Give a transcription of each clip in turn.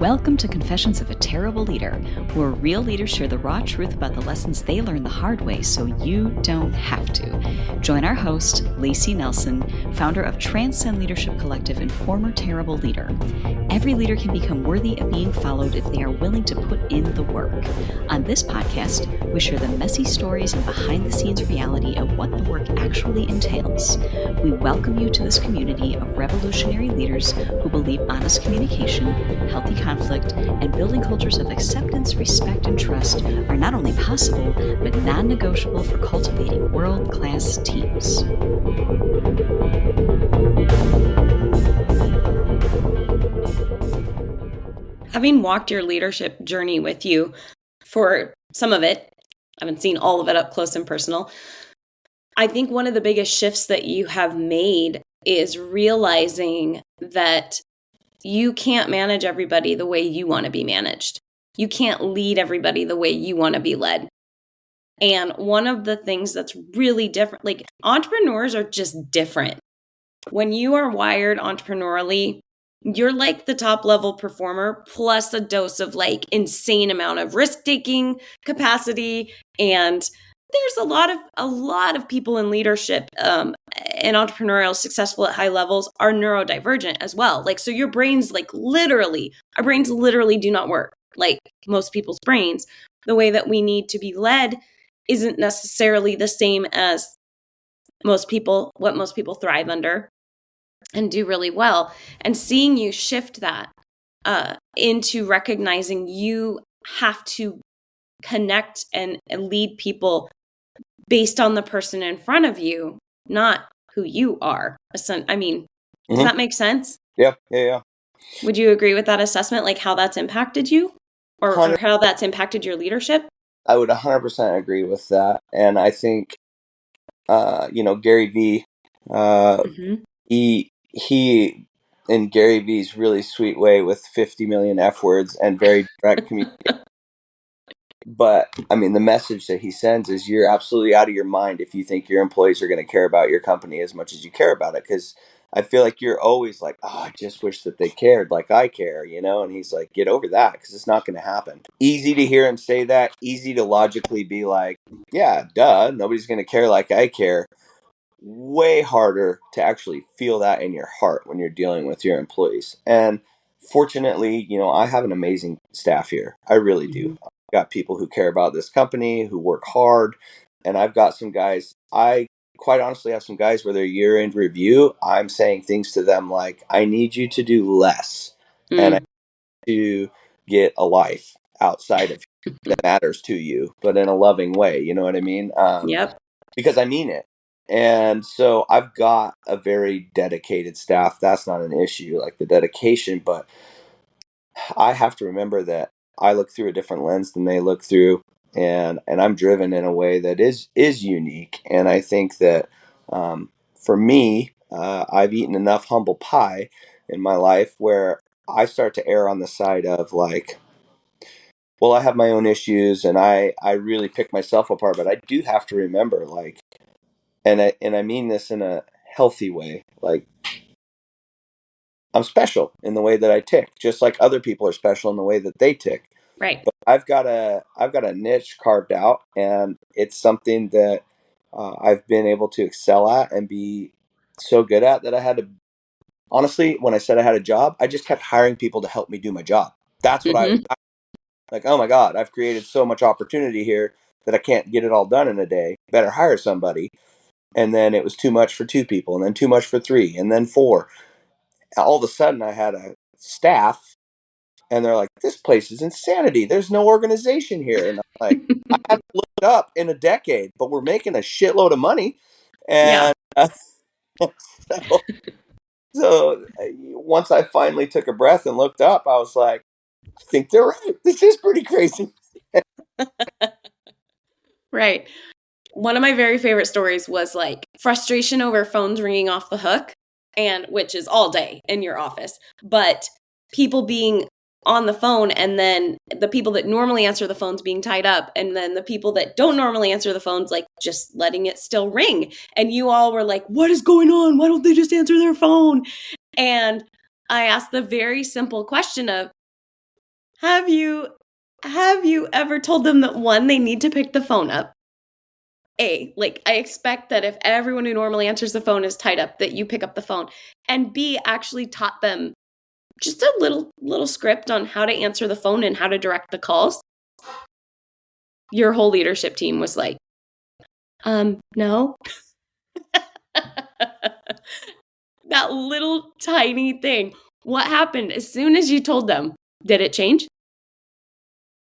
Welcome to Confessions of a Terrible Leader, where real leaders share the raw truth about the lessons they learned the hard way so you don't have to. Join our host, Layci Nelson, founder of Transcend Leadership Collective and former terrible leader. Every leader can become worthy of being followed if they are willing to put in the work. On this podcast, we share the messy stories and behind-the-scenes reality of what the work actually entails. We welcome you to this community of revolutionary leaders who believe honest communication, healthy conflict, and building cultures of acceptance, respect, and trust are not only possible, but non-negotiable for cultivating world-class teams. Having walked your leadership journey with you for some of it, I haven't seen all of it up close and personal. I think one of the biggest shifts that you have made is realizing that you can't manage everybody the way you want to be managed. You can't lead everybody the way you want to be led. And one of the things that's really different, like entrepreneurs are just different. When you are wired entrepreneurially, you're like the top level performer plus a dose of like insane amount of risk-taking capacity. And there's a lot of people in leadership and entrepreneurial successful at high levels are neurodivergent as well. Like, so your brains our brains literally do not work like most people's brains. The way that we need to be led isn't necessarily the same as what most people thrive under and do really well. And seeing you shift that into recognizing you have to connect and lead people based on the person in front of you, not who you are. I mean, does that make sense? Yeah. Would you agree with that assessment, like how that's impacted you or how that's impacted your leadership? I would 100% agree with that. And I think, Gary Vee, he in Gary Vee's really sweet way with 50 million F words and very direct communication. But I mean, the message that he sends is you're absolutely out of your mind if you think your employees are going to care about your company as much as you care about it. Because I feel like you're always like, oh, I just wish that they cared like I care, And he's like, get over that because it's not going to happen. Easy to hear him say that. Easy to logically be like, yeah, duh, nobody's going to care like I care. Way harder to actually feel that in your heart when you're dealing with your employees. And fortunately, I have an amazing staff here. I really do. I've got people who care about this company, who work hard. And I've got some guys, I quite honestly have some guys where their year-end review, I'm saying things to them like, I need you to do less. And I need to get a life outside of you that matters to you, but in a loving way. You know what I mean? Yep. Because I mean it. And so I've got a very dedicated staff. That's not an issue, like the dedication, but I have to remember that I look through a different lens than they look through, and I'm driven in a way that is unique. And I think that for me, I've eaten enough humble pie in my life where I start to err on the side of like, well, I have my own issues and I really pick myself apart, but I do have to remember like, and I mean this in a healthy way. Like, I'm special in the way that I tick, just like other people are special in the way that they tick. Right. But I've got a niche carved out, and it's something that I've been able to excel at and be so good at that I had to. Honestly, when I said I had a job, I just kept hiring people to help me do my job. That's what I like. Oh my God, I've created so much opportunity here that I can't get it all done in a day. Better hire somebody. And then it was too much for 2 people, and then too much for 3, and then 4. All of a sudden, I had a staff, and they're like, this place is insanity. There's no organization here. And I'm like, I haven't looked up in a decade, but we're making a shitload of money. And so once I finally took a breath and looked up, I was like, I think they're right. This is pretty crazy. Right. One of my very favorite stories was like frustration over phones ringing off the hook, and which is all day in your office, but people being on the phone and then the people that normally answer the phones being tied up, and then the people that don't normally answer the phones, like just letting it still ring. And you all were like, what is going on? Why don't they just answer their phone? And I asked the very simple question of, Have you ever told them that one, they need to pick the phone up? Like I expect that if everyone who normally answers the phone is tied up, that you pick up the phone. And B, actually taught them just a little script on how to answer the phone and how to direct the calls. Your whole leadership team was like, no. That little tiny thing. What happened as soon as you told them? Did it change?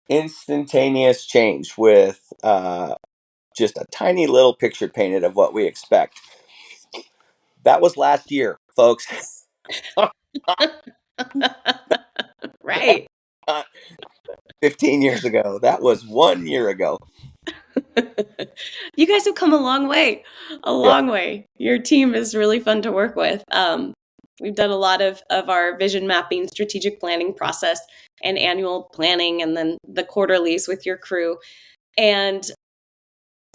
Instantaneous change with just a tiny little picture painted of what we expect. That was last year, folks. Right. 15 years ago. That was 1 year ago. You guys have come a long way. A long way. Your team is really fun to work with. We've done a lot of our vision mapping, strategic planning process, and annual planning, and then the quarterlies with your crew. And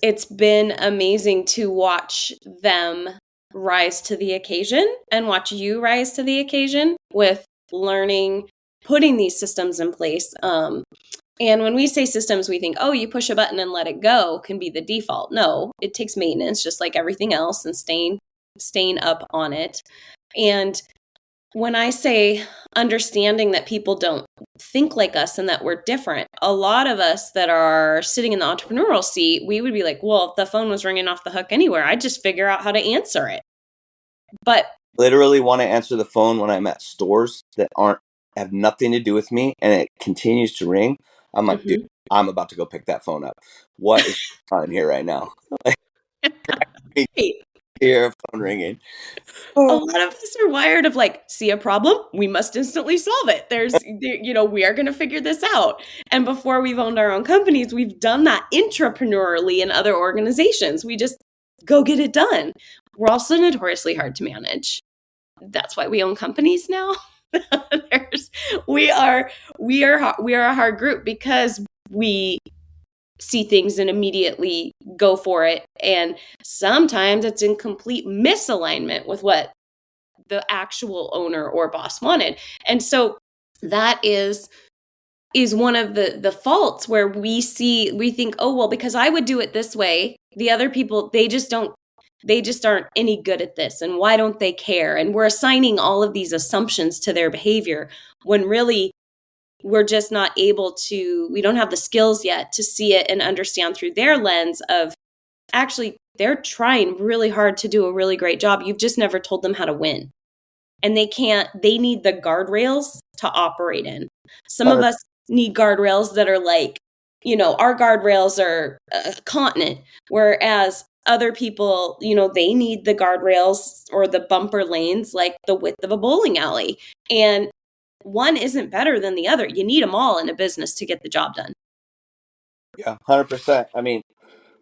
it's been amazing to watch them rise to the occasion and watch you rise to the occasion with learning, putting these systems in place. And when we say systems, we think, oh, you push a button and let it go can be the default. No, it takes maintenance just like everything else and staying up on it. And when I say understanding that people don't think like us and that we're different, a lot of us that are sitting in the entrepreneurial seat, we would be like, well, if the phone was ringing off the hook anywhere, I'd just figure out how to answer it. But literally want to answer the phone when I'm at stores that have nothing to do with me and it continues to ring. I'm like, dude, I'm about to go pick that phone up. What is on here right now? Hear a phone ringing. A lot of us are wired of like, see a problem, we must instantly solve it. We are going to figure this out. And before we've owned our own companies, we've done that intrapreneurially in other organizations. We just go get it done. We're also notoriously hard to manage. That's why we own companies now. We are a hard group because we see things and immediately go for it. And sometimes it's in complete misalignment with what the actual owner or boss wanted. And so that is one of the faults where we think, oh, well, because I would do it this way, the other people, they just aren't any good at this. And why don't they care? And we're assigning all of these assumptions to their behavior when really we're just not we don't have the skills yet to see it and understand through their lens of actually they're trying really hard to do a really great job. You've just never told them how to win. And they need the guardrails to operate in. Some of us need guardrails that are like, our guardrails are a continent, whereas other people, they need the guardrails or the bumper lanes like the width of a bowling alley. And one isn't better than the other. You need them all in a business to get the job done. Yeah, 100%. I mean,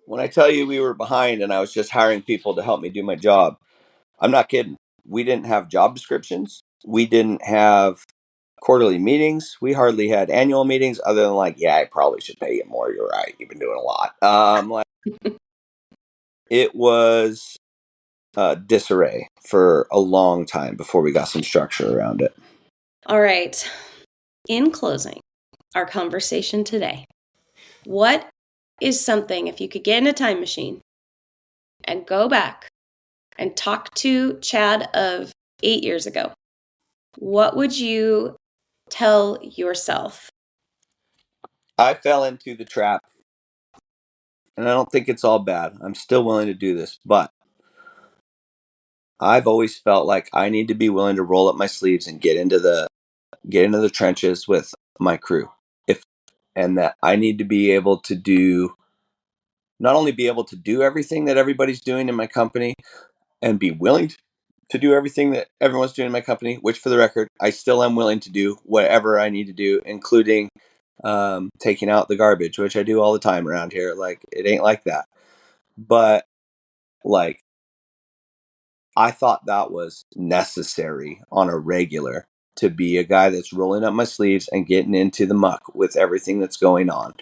when I tell you we were behind and I was just hiring people to help me do my job, I'm not kidding. We didn't have job descriptions. We didn't have quarterly meetings. We hardly had annual meetings other than like, yeah, I probably should pay you more. You're right. You've been doing a lot. It was disarray for a long time before we got some structure around it. All right. In closing, our conversation today, what is something, if you could get in a time machine and go back and talk to Chad of 8 years ago, what would you tell yourself? I fell into the trap, and I don't think it's all bad. I'm still willing to do this, but I've always felt like I need to be willing to roll up my sleeves and get into the trenches with my crew. And that I need to be able to not only be able to do everything that everybody's doing in my company and be willing to do everything that everyone's doing in my company, which for the record, I still am willing to do whatever I need to do, including taking out the garbage, which I do all the time around here. Like, it ain't like that. But like, I thought that was necessary on a regular to be a guy that's rolling up my sleeves and getting into the muck with everything that's going on.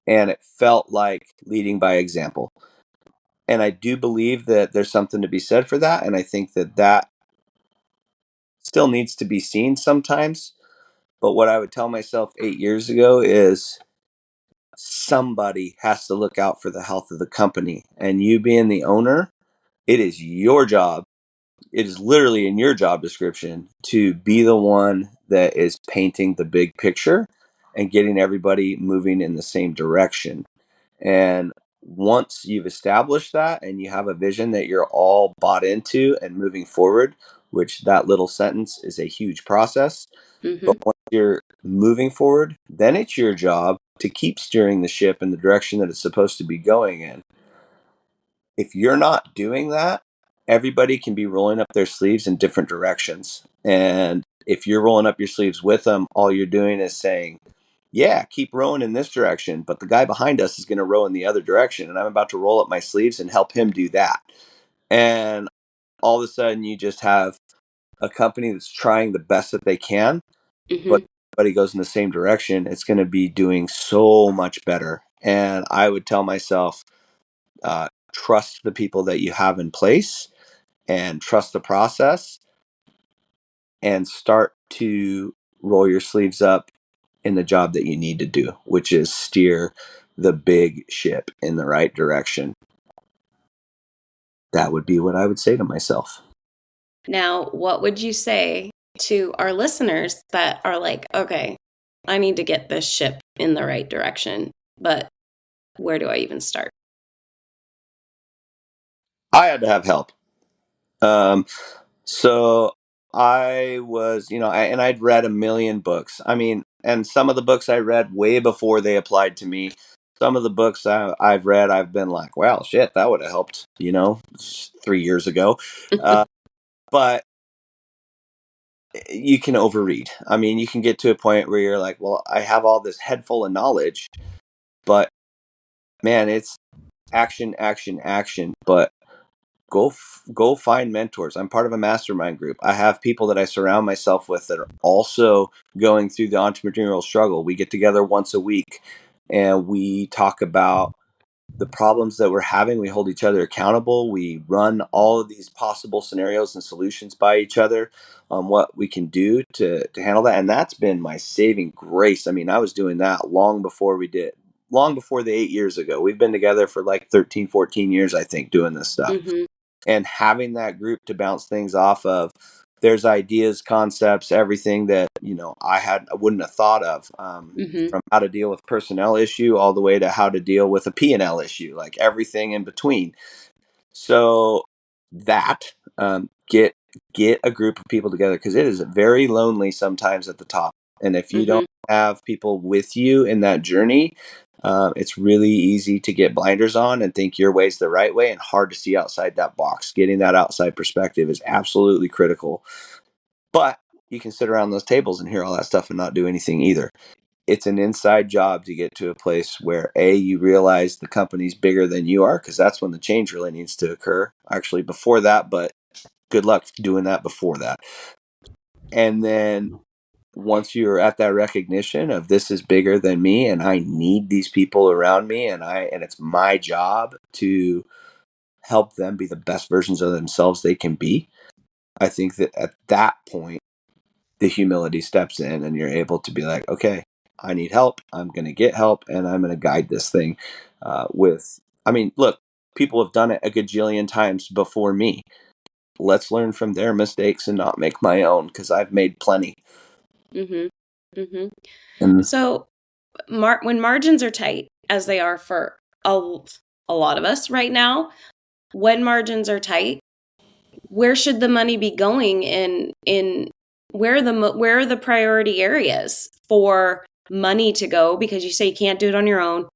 And it felt like leading by example. And I do believe that there's something to be said for that. And I think that still needs to be seen sometimes. But what I would tell myself 8 years ago is somebody has to look out for the health of the company. And you being the owner, it is your job. It is literally in your job description to be the one that is painting the big picture and getting everybody moving in the same direction. And once you've established that and you have a vision that you're all bought into and moving forward, which that little sentence is a huge process. But once you're moving forward, then it's your job to keep steering the ship in the direction that it's supposed to be going in. If you're not doing that, everybody can be rolling up their sleeves in different directions. And if you're rolling up your sleeves with them, all you're doing is saying, yeah, keep rowing in this direction, but the guy behind us is going to row in the other direction. And I'm about to roll up my sleeves and help him do that. And all of a sudden, you just have a company that's trying the best that they can, but everybody goes in the same direction. It's going to be doing so much better. And I would tell myself, trust the people that you have in place and trust the process and start to roll your sleeves up in the job that you need to do, which is steer the big ship in the right direction. That would be what I would say to myself. Now, what would you say to our listeners that are like, okay, I need to get this ship in the right direction, but where do I even start? I had to have help. So I was, and I'd read a million books. I mean, and some of the books I read way before they applied to me. Some of the books I've read, I've been like, well, shit, that would have helped, 3 years ago. But you can overread. I mean, you can get to a point where you're like, well, I have all this head full of knowledge, but man, it's action, action, action. But go find mentors. I'm part of a mastermind group. I have people that I surround myself with that are also going through the entrepreneurial struggle. We get together once a week and we talk about the problems that we're having. We hold each other accountable. We run all of these possible scenarios and solutions by each other on what we can do to handle that. And that's been my saving grace. I mean, I was doing that long before the 8 years ago. We've been together for like 13, 14 years, I think, doing this stuff. And having that group to bounce things off of. There's ideas, concepts, everything that I wouldn't have thought of, from how to deal with personnel issue all the way to how to deal with a P&L issue, like everything in between. So that get a group of people together, because it is very lonely sometimes at the top, and if you don't have people with you in that journey, it's really easy to get blinders on and think your way's the right way and hard to see outside that box. Getting that outside perspective is absolutely critical. But you can sit around those tables and hear all that stuff and not do anything either. It's an inside job to get to a place where you realize the company's bigger than you are, because that's when the change really needs to occur. Actually, before that, but good luck doing that before that. And then once you're at that recognition of this is bigger than me and I need these people around me, and it's my job to help them be the best versions of themselves they can be, I think that at that point the humility steps in and you're able to be like, okay, I need help, I'm going to get help, and I'm going to guide this thing look, people have done it a gajillion times before me. Let's learn from their mistakes and not make my own, because I've made plenty. And So when margins are tight, as they are for a lot of us right now, when margins are tight, where should the money be going in where are the priority areas for money to go? Because you say you can't do it on your own.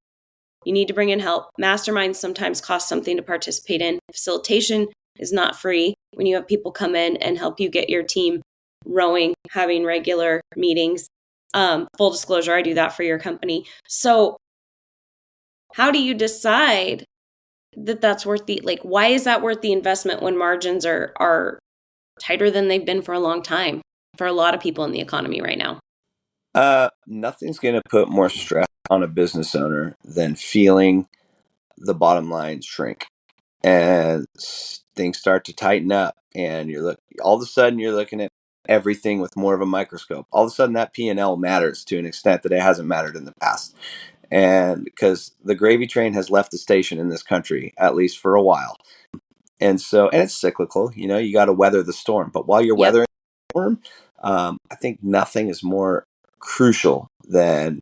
You need to bring in help. Masterminds sometimes cost something to participate in. Facilitation is not free when you have people come in and help you get your team rowing, having regular meetings. Full disclosure, I do that for your company. So how do you decide that that's worth why is that worth the investment when margins are tighter than they've been for a long time for a lot of people in the economy right now? Nothing's going to put more stress on a business owner than feeling the bottom line shrink and things start to tighten up, and all of a sudden you're looking at everything with more of a microscope. All of a sudden that P&L matters to an extent that it hasn't mattered in the past. And because the gravy train has left the station in this country, at least for a while. And it's cyclical, you got to weather the storm. But while you're weathering the storm, I think nothing is more crucial than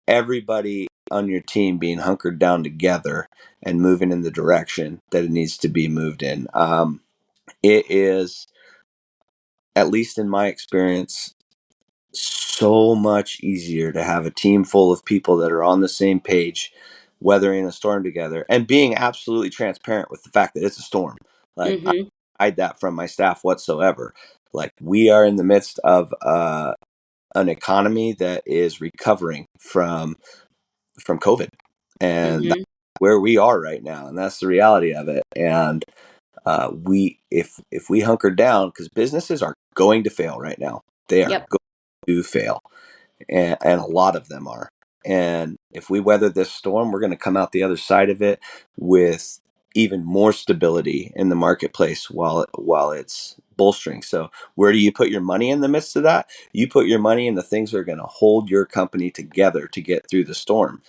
everybody on your team being hunkered down together and moving in the direction that it needs to be moved in. It is, at least in my experience, so much easier to have a team full of people that are on the same page, weathering a storm together, and being absolutely transparent with the fact that it's a storm. Like, I don't hide that from my staff whatsoever. Like, we are in the midst of an economy that is recovering from COVID, and that's where we are right now, and that's the reality of it. And if we hunker down, because businesses are going to fail right now, they are going to fail, and a lot of them are. And if we weather this storm, we're going to come out the other side of it with even more stability in the marketplace while it's bolstering. So where do you put your money in the midst of that? You put your money in the things that are going to hold your company together to get through the storm.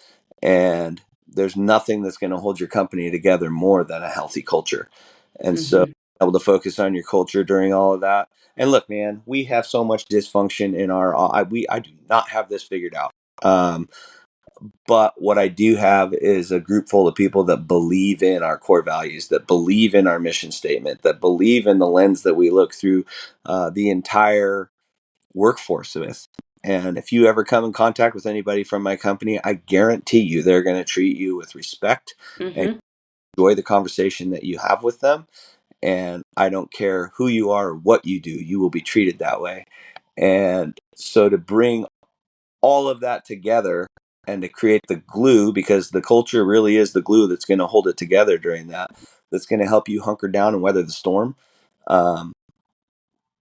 And there's nothing that's going to hold your company together more than a healthy culture. And so able to focus on your culture during all of that. And look, man, we have so much dysfunction in I do not have this figured out. But what I do have is a group full of people that believe in our core values, that believe in our mission statement, that believe in the lens that we look through the entire workforce with. And if you ever come in contact with anybody from my company, I guarantee you they're going to treat you with respect and enjoy the conversation that you have with them. And I don't care who you are or what you do, you will be treated that way. And so to bring all of that together and to create the glue, because the culture really is the glue that's going to hold it together during that's going to help you hunker down and weather the storm.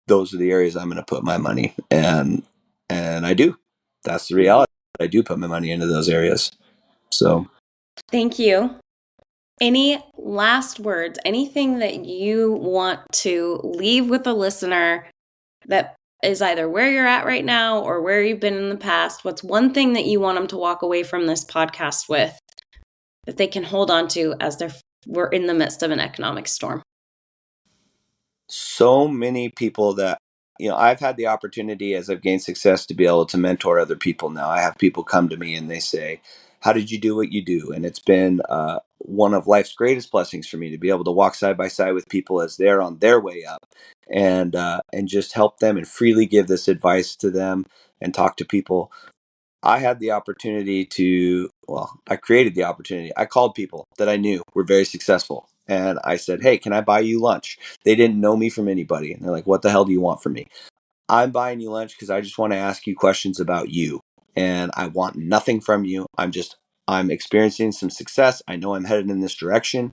Those are the areas I'm going to put my money, and I do. That's the reality. I do put my money into those areas. So thank you. Any last words, anything that you want to leave with a listener that is either where you're at right now or where you've been in the past? What's one thing that you want them to walk away from this podcast with that they can hold on to as we're in the midst of an economic storm? So many people that, I've had the opportunity as I've gained success to be able to mentor other people. Now I have people come to me and they say, how did you do what you do? And it's been one of life's greatest blessings for me to be able to walk side by side with people as they're on their way up, and just help them and freely give this advice to them and talk to people. I had the opportunity I created the opportunity. I called people that I knew were very successful. And I said, hey, can I buy you lunch? They didn't know me from anybody. And they're like, what the hell do you want from me? I'm buying you lunch because I just want to ask you questions about you. And I want nothing from you. I'm experiencing some success. I know I'm headed in this direction.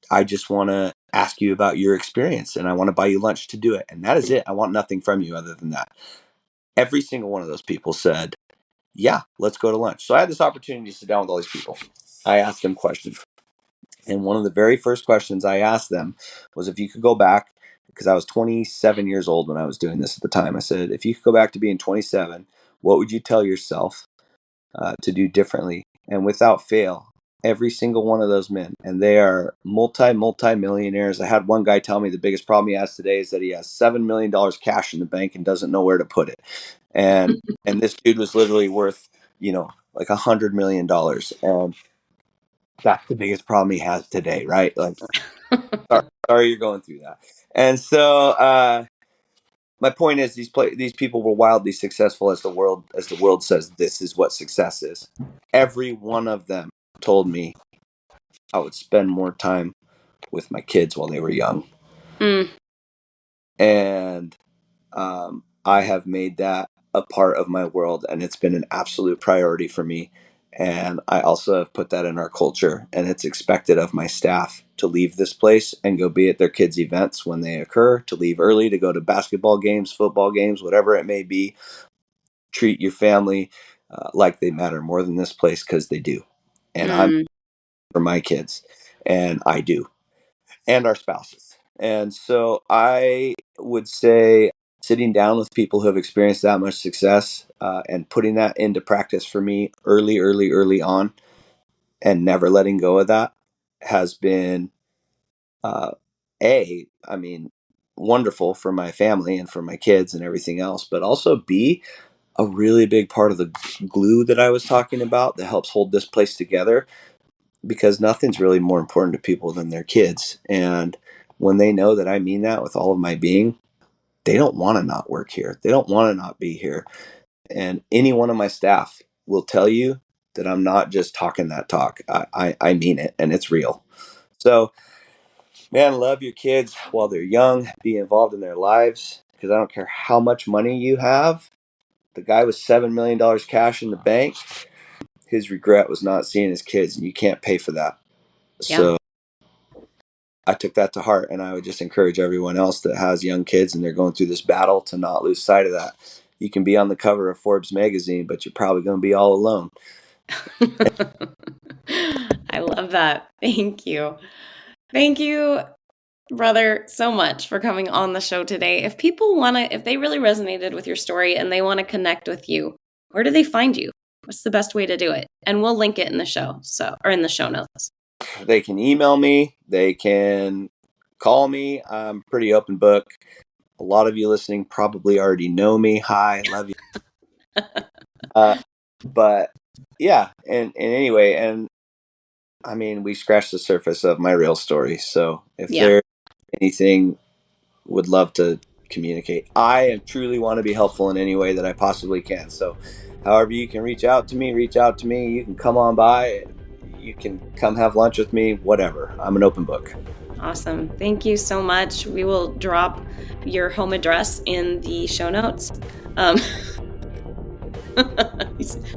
I just want to ask you about your experience, and I want to buy you lunch to do it. And that is it. I want nothing from you other than that. Every single one of those people said, yeah, let's go to lunch. So I had this opportunity to sit down with all these people. I asked them questions. And one of the very first questions I asked them was, if you could go back, because I was 27 years old when I was doing this at the time. I said, if you could go back to being 27, what would you tell yourself to do differently? And without fail, every single one of those men, and they are multi-millionaires. I had one guy tell me the biggest problem he has today is that he has $7 million cash in the bank and doesn't know where to put it. And this dude was literally worth, like $100 million. And that's the biggest problem he has today, right? Like, sorry you're going through that. And so my point is, these people were wildly successful as the world says this is what success is. Every one of them told me I would spend more time with my kids while they were young. And I have made that a part of my world, and it's been an absolute priority for me. And I also have put that in our culture, and it's expected of my staff to leave this place and go be at their kids' events when they occur, to leave early, to go to basketball games, football games, whatever it may be. Treat your family like they matter more than this place, because they do. And I'm for my kids, and I do, and our spouses. And so I would say sitting down with people who have experienced that much success and putting that into practice for me early on, and never letting go of that has been I mean, wonderful for my family and for my kids and everything else, but also B, a really big part of the glue that I was talking about that helps hold this place together, because nothing's really more important to people than their kids. And when they know that I mean that with all of my being, they don't want to not work here. They don't want to not be here. And any one of my staff will tell you that I'm not just talking that talk. I mean it, and it's real. So, man, love your kids while they're young. Be involved in their lives, because I don't care how much money you have. The guy with $7 million cash in the bank, his regret was not seeing his kids, and you can't pay for that. Yeah. So I took that to heart, and I would just encourage everyone else that has young kids and they're going through this battle to not lose sight of that. You can be on the cover of Forbes magazine, but you're probably going to be all alone. I love that. Thank you. Thank you, brother, so much for coming on the show today. If people if they really resonated with your story and they want to connect with you, where do they find you? What's the best way to do it? And we'll link it in the show, or in the show notes. They can email me. They can call me. I'm pretty open book. A lot of you listening probably already know me. Hi, love you. But yeah, and anyway, and I mean, we scratched the surface of my real story. So if there's anything, would love to communicate. I truly want to be helpful in any way that I possibly can. So however you can reach out to me. You can come on by. You can come have lunch with me, whatever. I'm an open book. Awesome. Thank you so much. We will drop your home address in the show notes.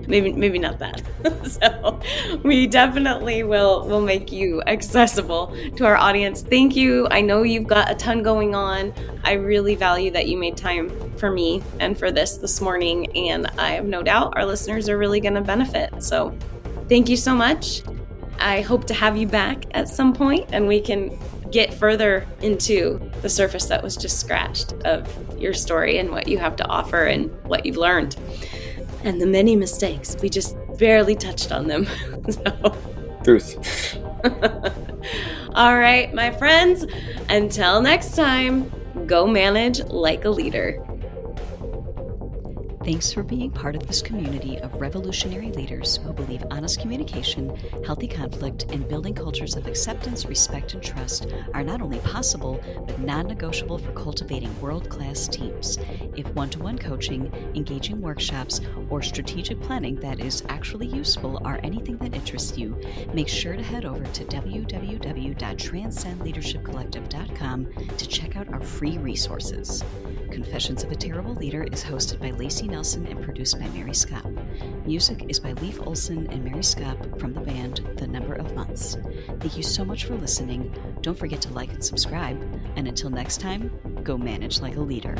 Maybe not that. So we definitely will make you accessible to our audience. Thank you. I know you've got a ton going on. I really value that you made time for me and for this morning, and I have no doubt our listeners are really going to benefit. So thank you so much. I hope to have you back at some point and we can get further into the surface that was just scratched of your story and what you have to offer and what you've learned. And the many mistakes, we just barely touched on them. So. Truth. All right, my friends, until next time, go manage like a leader. Thanks for being part of this community of revolutionary leaders who believe honest communication, healthy conflict, and building cultures of acceptance, respect, and trust are not only possible, but non-negotiable for cultivating world-class teams. If one-to-one coaching, engaging workshops, or strategic planning that is actually useful are anything that interests you, make sure to head over to www.transcendleadershipcollective.com to check out our free resources. Confessions of a Terrible Leader is hosted by Layci Nelson and produced by Mary Scott. Music is by Leif Olson and Mary Scott from the band The Number of Months. Thank you so much for listening. Don't forget to like and subscribe. And until next time, go manage like a leader.